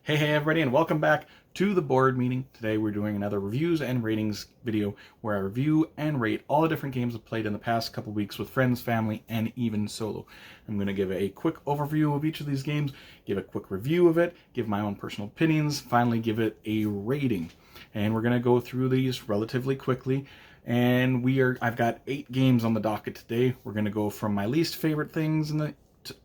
Hey everybody, and welcome back to the board meeting. Today we're doing another reviews and ratings video where I review and rate all the different games I've played in the past couple weeks with friends, family, and even solo. I'm going to give a quick overview of each of these games, give a quick review of it, give my own personal opinions, finally give it a rating. And we're going to go through these relatively quickly. And I've got 8 games on the docket today. We're going to go from my least favorite things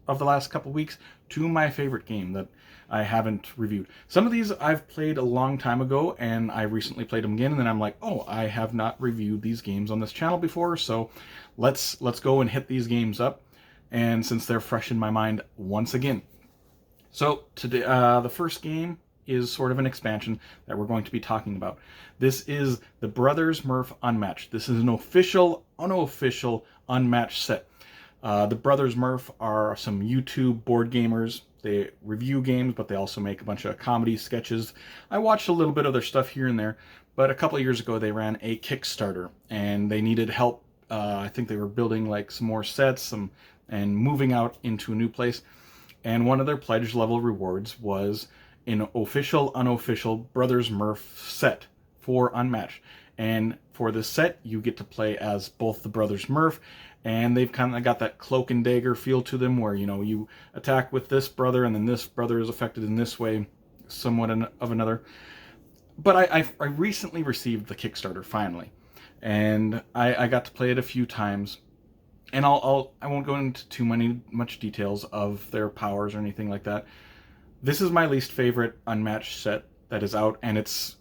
of the last couple weeks to my favorite game that I haven't reviewed. Some of these I've played a long time ago, and I recently played them again, and then I'm like, oh, I have not reviewed these games on this channel before, so let's go and hit these games up, and since they're fresh in my mind once again. So today, the first game is sort of an expansion that we're going to be talking about. This is the Brothers Murph Unmatched. This is an official, unofficial Unmatched set. The Brothers Murph are some YouTube board gamers. They review games, but they also make a bunch of comedy sketches. I watched a little bit of their stuff here and there, but a couple of years ago they ran a Kickstarter, and they needed help. I think they were building like some more sets and moving out into a new place. And one of their pledge level rewards was an official, unofficial Brothers Murph set for Unmatched. And for this set, you get to play as both the Brothers Murph, and they've kind of got that cloak and dagger feel to them where, you know, you attack with this brother and then this brother is affected in this way, somewhat of another. But I recently received the Kickstarter finally, and I got to play it a few times, and I won't go into too much details of their powers or anything like that. This is my least favorite Unmatched set that is out, and it's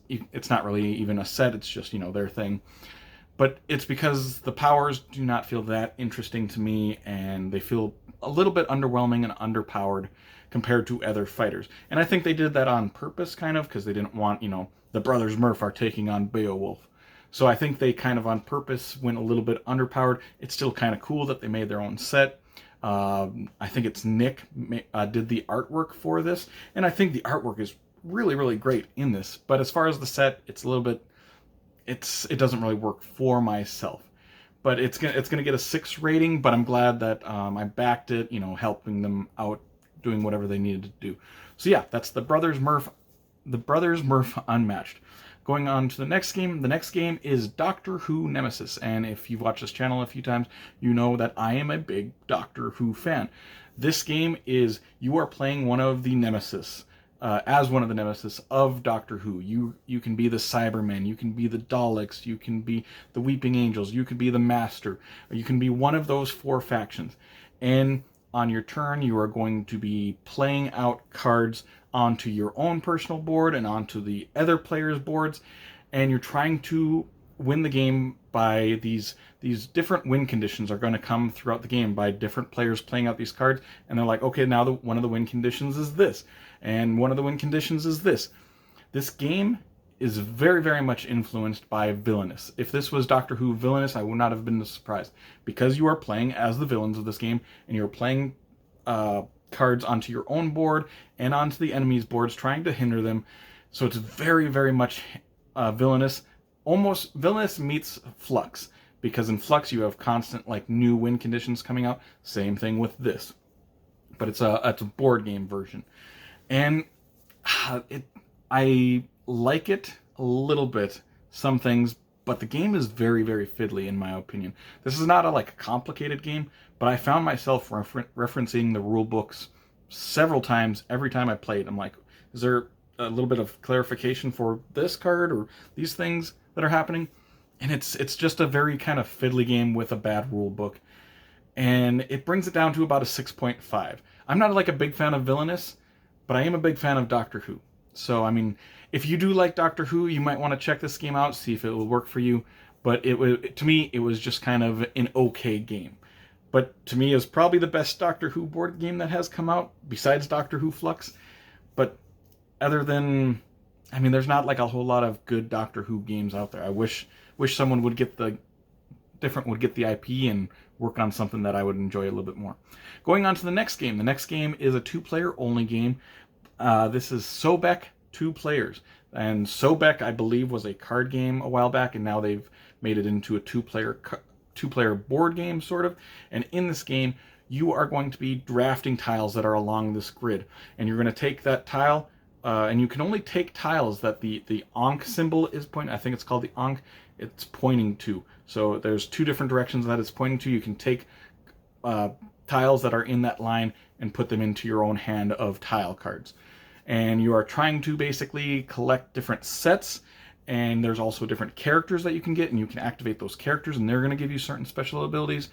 not really even a set, it's just, you know, their thing. But it's because the powers do not feel that interesting to me, and they feel a little bit underwhelming and underpowered compared to other fighters. And I think they did that on purpose, kind of, because they didn't want, you know, the Brothers Murph are taking on Beowulf. So I think they kind of on purpose went a little bit underpowered. It's still kind of cool that they made their own set. I think it's Nick did the artwork for this, and I think the artwork is really, really great in this. But as far as the set, it's a little bit, it doesn't really work for myself. But it's gonna get a 6 rating. But I'm glad that I backed it, you know, helping them out, doing whatever they needed to do. So yeah, that's the Brothers Murph Unmatched. Going on to the next game. The next game is Doctor Who Nemesis. And if you've watched this channel a few times, you know that I am a big Doctor Who fan. This game is, you are playing one of the Nemesis, as one of the Nemesis of Doctor Who. You can be the Cybermen, you can be the Daleks, you can be the Weeping Angels, you can be the Master, you can be one of those 4 factions. And on your turn, you are going to be playing out cards onto your own personal board and onto the other players' boards, and you're trying to win the game by these different win conditions are going to come throughout the game by different players playing out these cards, and they're like, okay, now one of the win conditions is this, and one of the win conditions is this. This game is very, very much influenced by Villainous. If this was Doctor Who Villainous, I would not have been surprised, because you are playing as the villains of this game, and you're playing cards onto your own board and onto the enemy's boards, trying to hinder them. So it's very, very much Villainous. Almost Villainous meets Flux, because in Flux you have constant like new win conditions coming out. Same thing with this, but it's a board game version, and I like it a little bit, some things, but the game is very, very fiddly in my opinion. This is not a complicated game, but I found myself referencing the rule books several times every time I played. I'm like, is there a little bit of clarification for this card or these things that are happening? And it's just a very kind of fiddly game with a bad rule book, and it brings it down to about a 6.5. I'm not a big fan of Villainous, but I am a big fan of Doctor Who. So I mean, if you do like Doctor Who, you might want to check this game out, see if it will work for you. But to me, it was just kind of an okay game. But to me, it was probably the best Doctor Who board game that has come out, besides Doctor Who Flux. But other than, I mean, there's not a whole lot of good Doctor Who games out there. I wish someone would get the IP and work on something that I would enjoy a little bit more. Going on to the next game. The next game is a 2-player only game. This is Sobek 2 players. And Sobek, I believe, was a card game a while back, and now they've made it into a 2-player board game, sort of. And in this game, you are going to be drafting tiles that are along this grid. And you're going to take that tile, and you can only take tiles that the Ankh symbol is pointing. I think it's called the Ankh. It's pointing to. So there's two different directions that it's pointing to. You can take tiles that are in that line and put them into your own hand of tile cards. And you are trying to basically collect different sets, and there's also different characters that you can get, and you can activate those characters, and they're going to give you certain special abilities.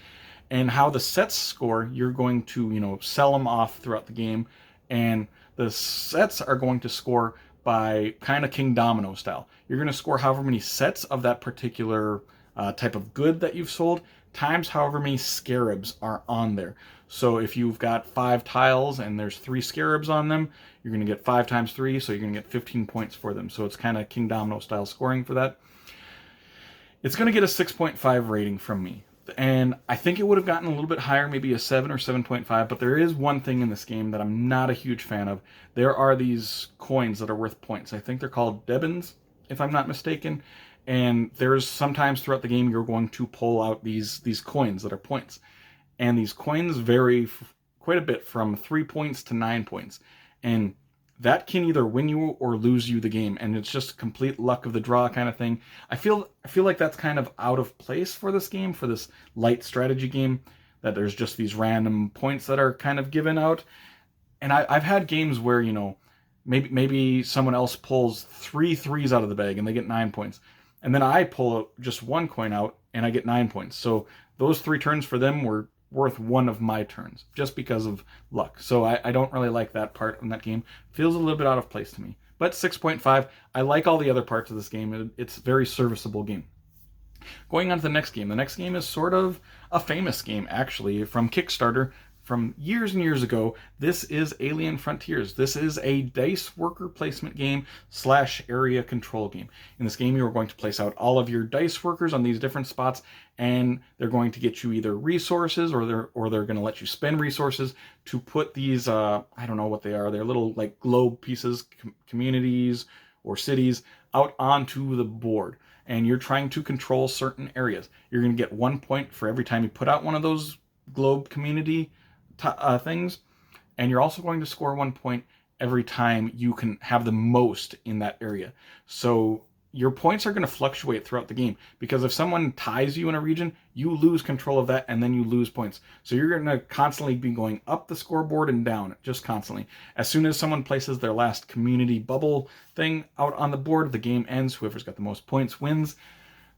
And how the sets score, you're going to, you know, sell them off throughout the game, and the sets are going to score by kind of King Domino style. You're going to score however many sets of that particular type of good that you've sold, times however many scarabs are on there. So if you've got 5 tiles and there's 3 scarabs on them, you're going to get 5 times 3, so you're going to get 15 points for them. So it's kind of King Domino style scoring for that. It's going to get a 6.5 rating from me. And I think it would have gotten a little bit higher, maybe a 7 or 7.5, but there is one thing in this game that I'm not a huge fan of. There are these coins that are worth points. I think they're called Debins, if I'm not mistaken. And there's sometimes throughout the game you're going to pull out these coins that are points. And these coins vary quite a bit from 3 points to 9 points. And that can either win you or lose you the game, and it's just complete luck of the draw kind of thing. I feel like that's kind of out of place for this game, for this light strategy game, that there's just these random points that are kind of given out. And I've had games where, you know, maybe someone else pulls 3 threes out of the bag and they get 9 points, and then I pull just 1 coin out and I get 9 points. So those 3 turns for them were worth 1 of my turns, just because of luck. So I don't really like that part in that game. Feels a little bit out of place to me. But 6.5, I like all the other parts of this game. It's a very serviceable game. Going on to the next game. The next game is sort of a famous game, actually, from Kickstarter from years and years ago. This is Alien Frontiers. This is a dice worker placement game / area control game. In this game, you are going to place out all of your dice workers on these different spots, and they're going to get you either resources, or they're going to let you spend resources to put these, I don't know what they are, they're little like globe pieces, communities or cities, out onto the board. And you're trying to control certain areas. You're going to get 1 point for every time you put out one of those globe community things, and you're also going to score 1 point every time you can have the most in that area. So your points are going to fluctuate throughout the game, because if someone ties you in a region, you lose control of that and then you lose points. So you're going to constantly be going up the scoreboard and down, just constantly. As soon as someone places their last community bubble thing out on the board, the game ends. Whoever's got the most points wins.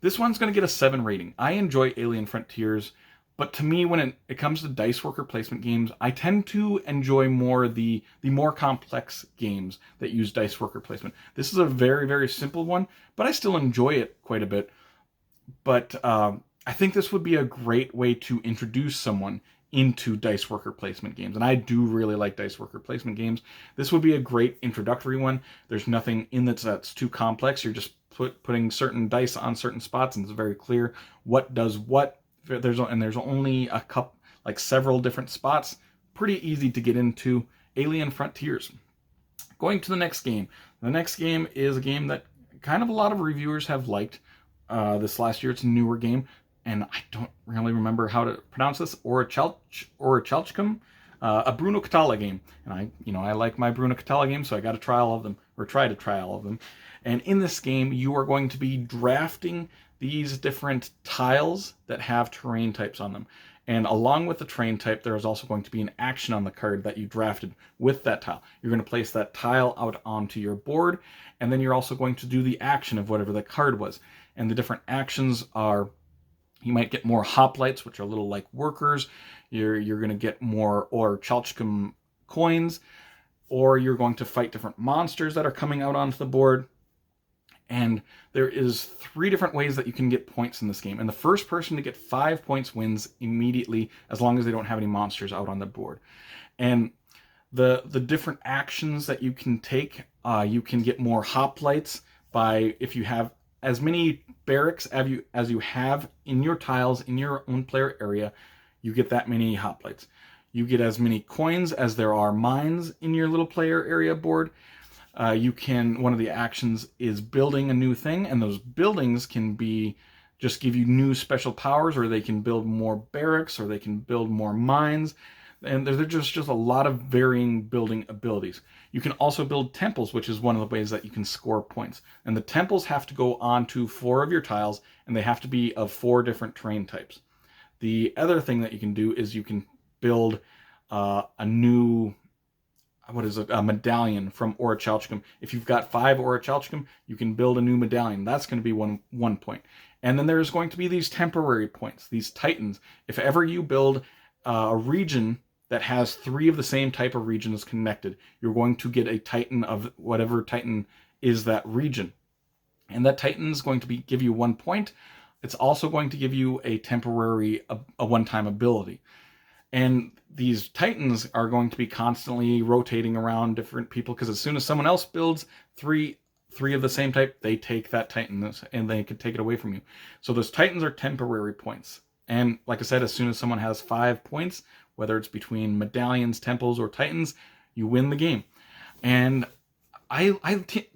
This one's going to get a 7 rating. I enjoy Alien Frontiers, but to me, when it comes to dice worker placement games, I tend to enjoy more the more complex games that use dice worker placement. This is a very, very simple one, but I still enjoy it quite a bit. But I think this would be a great way to introduce someone into dice worker placement games. And I do really like dice worker placement games. This would be a great introductory one. There's nothing in that's too complex. You're just putting certain dice on certain spots, and it's very clear what does what. There's only a couple, like several different spots. Pretty easy to get into. Alien Frontiers. Going to the next game. The next game is a game that kind of a lot of reviewers have liked this last year. It's a newer game, and I don't really remember how to pronounce this. Orichalcum, a Bruno Catala game. And I like my Bruno Catala games, so I got to try all of them, or try to try all of them. And in this game, you are going to be drafting these different tiles that have terrain types on them. And along with the terrain type, there is also going to be an action on the card that you drafted with that tile. You're going to place that tile out onto your board, and then you're also going to do the action of whatever the card was. And the different actions are, you might get more hoplites, which are little like workers. You're going to get more Orichalcum coins, or you're going to fight different monsters that are coming out onto the board. And there is 3 different ways that you can get points in this game. And the first person to get 5 points wins immediately, as long as they don't have any monsters out on the board. And the different actions that you can take, you can get more hoplites by, if you have as many barracks as you have in your tiles in your own player area, you get that many hoplites. You get as many coins as there are mines in your little player area board. One of the actions is building a new thing, and those buildings can just give you new special powers, or they can build more barracks, or they can build more mines. And there's just a lot of varying building abilities. You can also build temples, which is one of the ways that you can score points. And the temples have to go onto 4 of your tiles, and they have to be of 4 different terrain types. The other thing that you can do is you can build a new, what is it, a medallion from Orichalcum. If you've got 5 Orichalcum, you can build a new medallion. That's going to be one point. And then there's going to be these temporary points, these titans. If ever you build a region that has 3 of the same type of regions connected, you're going to get a titan of whatever titan is that region. And that titan is going to give you 1 point. It's also going to give you a temporary, a one-time ability. And these titans are going to be constantly rotating around different people, because as soon as someone else builds three of the same type, they take that titan and they can take it away from you. So those titans are temporary points. And like I said, as soon as someone has 5 points, whether it's between medallions, temples, or titans, you win the game. And I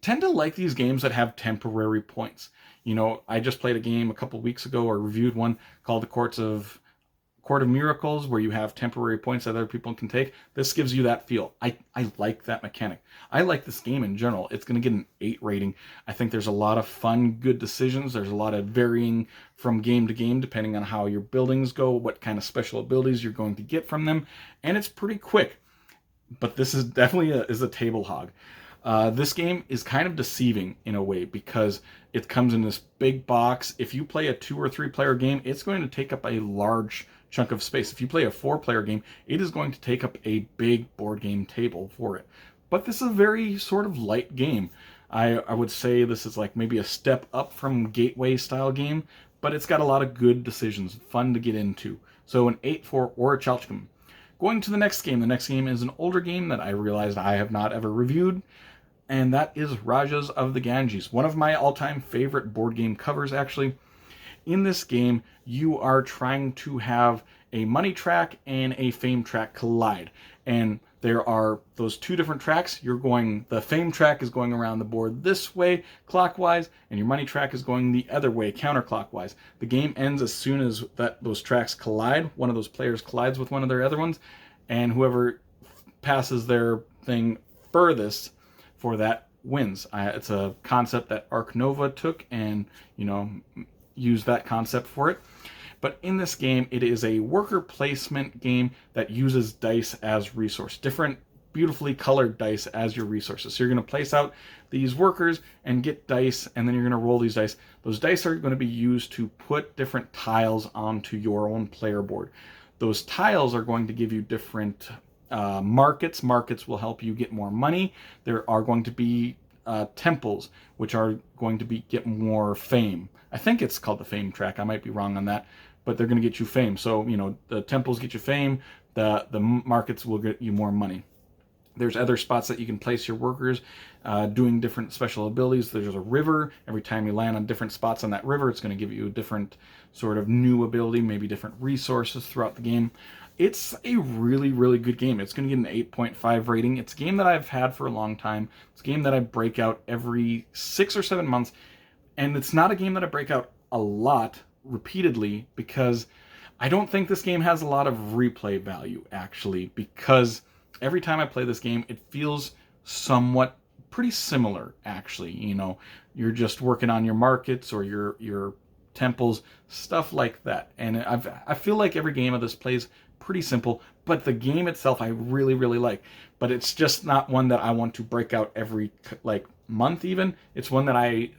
tend to like these games that have temporary points. You know, I just played a game a couple weeks ago, or reviewed one, called the Court of Miracles, where you have temporary points that other people can take. This gives you that feel. I like that mechanic. I like this game in general. It's going to get an 8 rating. I think there's a lot of fun, good decisions. There's a lot of varying from game to game, depending on how your buildings go, what kind of special abilities you're going to get from them. And it's pretty quick. But this is definitely a table hog. This game is kind of deceiving in a way, because it comes in this big box. If you play a 2 or 3 player game, it's going to take up a large chunk of space. If you play a 4-player game, it is going to take up a big board game table for it. But this is a very sort of light game. I would say this is like maybe a step up from Gateway style game, but it's got a lot of good decisions, fun to get into. So an 8 for Orichalcum. Going to the next game. The next game is an older game that I realized I have not ever reviewed, and that is Rajas of the Ganges. One of my all-time favorite board game covers, actually. In this game, you are trying to have a money track and a fame track collide. And there are those 2 different tracks. The fame track is going around the board this way, clockwise, and your money track is going the other way, counterclockwise. The game ends as soon as those tracks collide. One of those players collides with one of their other ones, and whoever passes their thing furthest for that wins. It's a concept that Arc Nova took and, use that concept for it. But in this game, it is a worker placement game that uses dice as resource. Different beautifully colored dice as your resources. So you're going to place out these workers and get dice, and then you're going to roll these dice. Those dice are going to be used to put different tiles onto your own player board. Those tiles are going to give you different markets. Markets will help you get more money. There are going to be temples, which are going to get more fame. I think it's called the fame track. I might be wrong on that, but they're going to get you fame. So, the temples get you fame. The markets will get you more money. There's other spots that you can place your workers doing different special abilities. There's a river. Every time you land on different spots on that river, it's going to give you a different sort of new ability, maybe different resources throughout the game. It's a really, really good game. It's going to get an 8.5 rating. It's a game that I've had for a long time. It's a game that I break out every 6 or 7 months. And it's not a game that I break out a lot repeatedly, because I don't think this game has a lot of replay value, actually, because every time I play this game, it feels somewhat pretty similar, actually. You're just working on your markets or your temples, stuff like that. And I feel like every game of this plays pretty simple, but the game itself I really, really like. But it's just not one that I want to break out every month even. It's one that I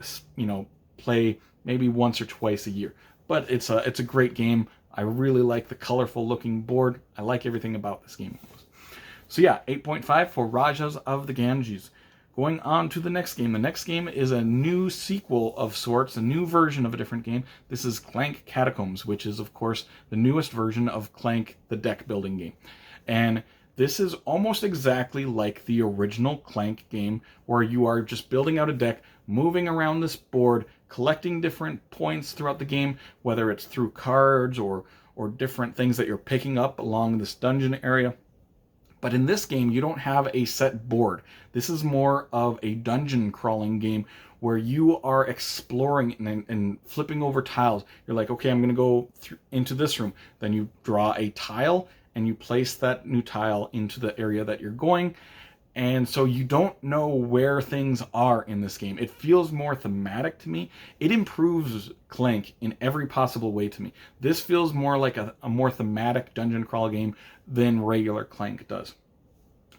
play maybe once or twice a year. But it's a great game. I really like the colorful looking board. I like everything about this game. So yeah, 8.5 for Rajas of the Ganges. Going on to the next game. The next game is a new sequel of sorts, a new version of a different game. This is Clank Catacombs, which is, of course, the newest version of Clank, the deck building game. And this is almost exactly like the original Clank game, where you are just building out a deck, moving around this board, collecting different points throughout the game, whether it's through cards or different things that you're picking up along this dungeon area. But in this game, you don't have a set board. This is more of a dungeon crawling game where you are exploring and flipping over tiles. You're like, okay, I'm going to go into this room. Then you draw a tile, and you place that new tile into the area that you're going. And so you don't know where things are in this game. It feels more thematic to me. It improves Clank in every possible way to me. This feels more like a more thematic dungeon crawl game than regular Clank does.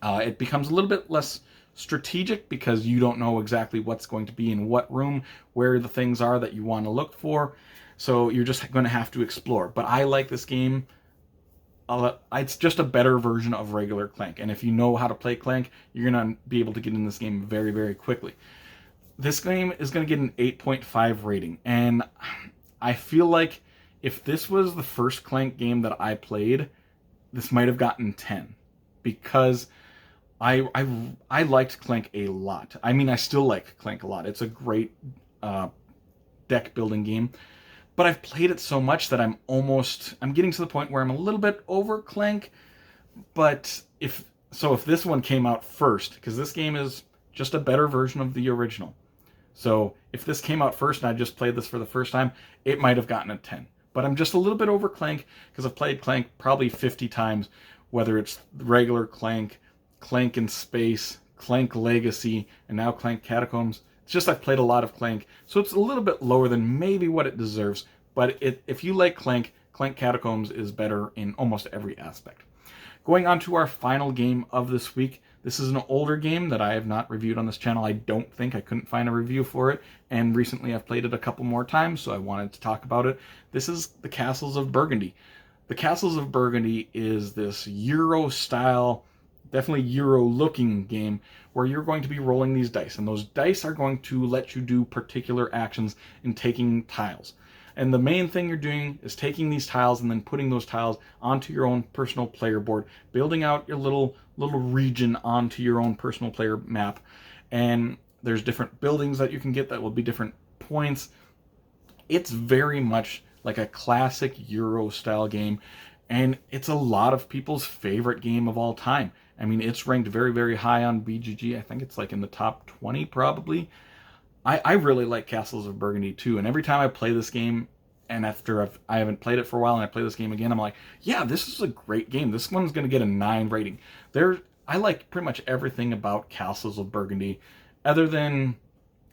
It becomes a little bit less strategic because you don't know exactly what's going to be in what room, where the things are that you want to look for. So you're just going to have to explore. But I like this game. It's just a better version of regular Clank, and if you know how to play Clank, you're going to be able to get in this game very, very quickly. This game is going to get an 8.5 rating, and I feel like if this was the first Clank game that I played, this might have gotten 10, because I liked Clank a lot. I mean, I still like Clank a lot. It's a great deck building game. But I've played it so much that I'm getting to the point where I'm a little bit over Clank. But if this one came out first, because this game is just a better version of the original. So if this came out first and I just played this for the first time, it might have gotten a 10. But I'm just a little bit over Clank because I've played Clank probably 50 times, whether it's regular Clank, Clank in Space, Clank Legacy, and now Clank Catacombs. It's just I've played a lot of Clank, so it's a little bit lower than maybe what it deserves. But if you like Clank, Clank Catacombs is better in almost every aspect. Going on to our final game of this week. This is an older game that I have not reviewed on this channel. I don't think I couldn't find a review for it. And recently I've played it a couple more times, so I wanted to talk about it. This is the Castles of Burgundy. The Castles of Burgundy is this Euro-style, definitely Euro-looking game where you're going to be rolling these dice, and those dice are going to let you do particular actions in taking tiles. And the main thing you're doing is taking these tiles and then putting those tiles onto your own personal player board, building out your little region onto your own personal player map. And there's different buildings that you can get that will be different points. It's very much like a classic Euro-style game, and it's a lot of people's favorite game of all time. I mean, it's ranked very, very high on BGG. I think it's like in the top 20 probably. I really like Castles of Burgundy too, and every time I play this game, and after I haven't played it for a while and I play this game again, I'm like, yeah, this is a great game. This one's going to get a 9 rating. I like pretty much everything about Castles of Burgundy, other than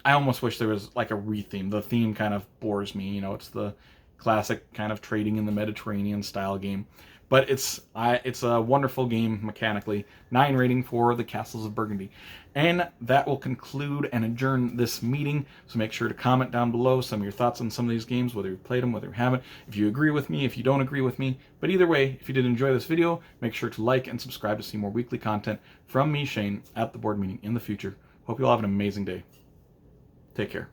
I almost wish there was like a re-theme. The theme kind of bores me. You know, it's the classic kind of trading in the Mediterranean style game. But it's a wonderful game mechanically. 9 rating for the Castles of Burgundy. And that will conclude and adjourn this meeting. So make sure to comment down below some of your thoughts on some of these games, whether you've played them, whether you haven't, if you agree with me, if you don't agree with me. But either way, if you did enjoy this video, make sure to like and subscribe to see more weekly content from me, Shane, at the board meeting in the future. Hope you all have an amazing day. Take care.